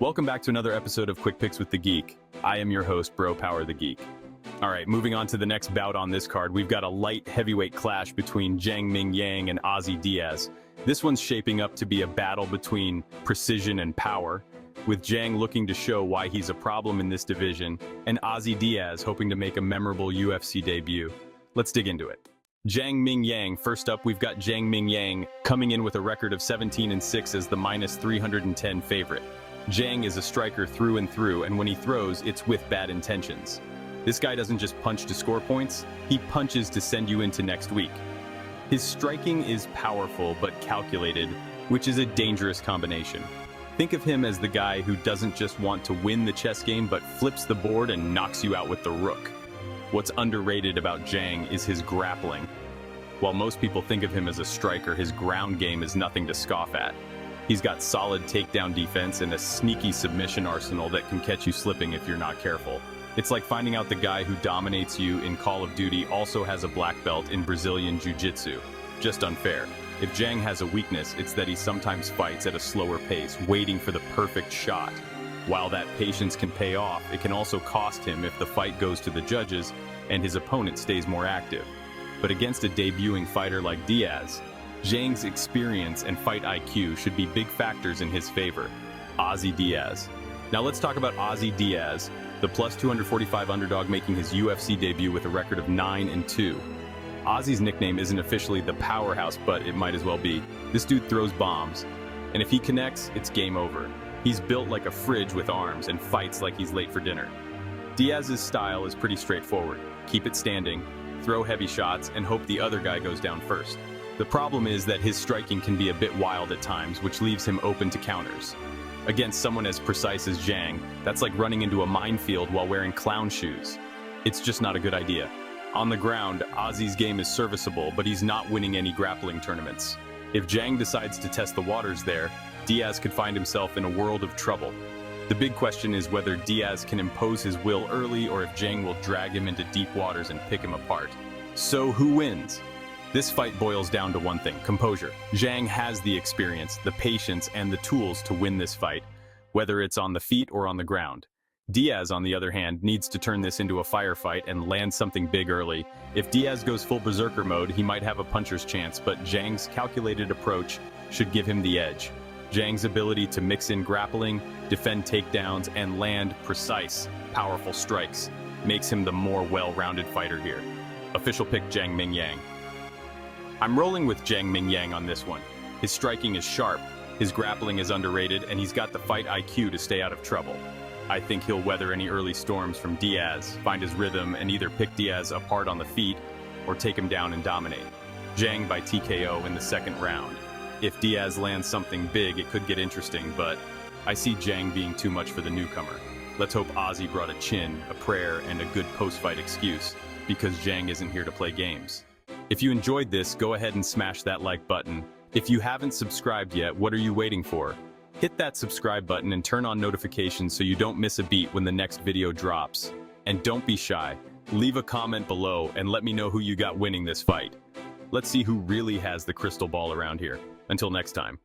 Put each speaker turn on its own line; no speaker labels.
Welcome back to another episode of Quick Picks with the Geek. I am your host, Bro Power the Geek. Alright, moving on to the next bout on this card, we've got a light heavyweight clash between Zhang Mingyang and Ozzy Diaz. This one's shaping up to be a battle between precision and power, with Zhang looking to show why he's a problem in this division, and Ozzy Diaz hoping to make a memorable UFC debut. Let's dig into it. Zhang Mingyang. First up, we've got Zhang Mingyang coming in with a record of 17-6 as the minus 310 favorite. Zhang is a striker through and through, and when he throws, it's with bad intentions. This guy doesn't just punch to score points, he punches to send you into next week. His striking is powerful but calculated, which is a dangerous combination. Think of him as the guy who doesn't just want to win the chess game but flips the board and knocks you out with the rook. What's underrated about Zhang is his grappling. While most people think of him as a striker, his ground game is nothing to scoff at. He's got solid takedown defense and a sneaky submission arsenal that can catch you slipping if you're not careful. It's like finding out the guy who dominates you in Call of Duty also has a black belt in Brazilian Jiu-Jitsu. Just unfair. If Zhang has a weakness, it's that he sometimes fights at a slower pace, waiting for the perfect shot. While that patience can pay off, it can also cost him if the fight goes to the judges and his opponent stays more active. But against a debuting fighter like Diaz, Zhang's experience and fight IQ should be big factors in his favor. Ozzy Diaz. Now let's talk about Ozzy Diaz, the plus 245 underdog making his UFC debut with a record of 9-2. Ozzy's nickname isn't officially the powerhouse, but it might as well be. This dude throws bombs, and if he connects, it's game over. He's built like a fridge with arms and fights like he's late for dinner. Diaz's style is pretty straightforward. Keep it standing, throw heavy shots, and hope the other guy goes down first. The problem is that his striking can be a bit wild at times, which leaves him open to counters. Against someone as precise as Zhang, that's like running into a minefield while wearing clown shoes. It's just not a good idea. On the ground, Ozzy's game is serviceable, but he's not winning any grappling tournaments. If Zhang decides to test the waters there, Diaz could find himself in a world of trouble. The big question is whether Diaz can impose his will early or if Zhang will drag him into deep waters and pick him apart. So who wins? This fight boils down to one thing: composure. Zhang has the experience, the patience, and the tools to win this fight, whether it's on the feet or on the ground. Diaz, on the other hand, needs to turn this into a firefight and land something big early. If Diaz goes full berserker mode, he might have a puncher's chance, but Zhang's calculated approach should give him the edge. Zhang's ability to mix in grappling, defend takedowns, and land precise, powerful strikes makes him the more well-rounded fighter here. Official pick Zhang Mingyang. I'm rolling with Zhang Mingyang on this one. His striking is sharp, his grappling is underrated, and he's got the fight IQ to stay out of trouble. I think he'll weather any early storms from Diaz, find his rhythm, and either pick Diaz apart on the feet or take him down and dominate. Zhang by TKO in the second round. If Diaz lands something big, it could get interesting, but I see Zhang being too much for the newcomer. Let's hope Ozzy brought a chin, a prayer, and a good post-fight excuse, because Zhang isn't here to play games. If you enjoyed this, go ahead and smash that like button. If you haven't subscribed yet, what are you waiting for? Hit that subscribe button and turn on notifications so you don't miss a beat when the next video drops. And don't be shy. Leave a comment below and let me know who you got winning this fight. Let's see who really has the crystal ball around here. Until next time.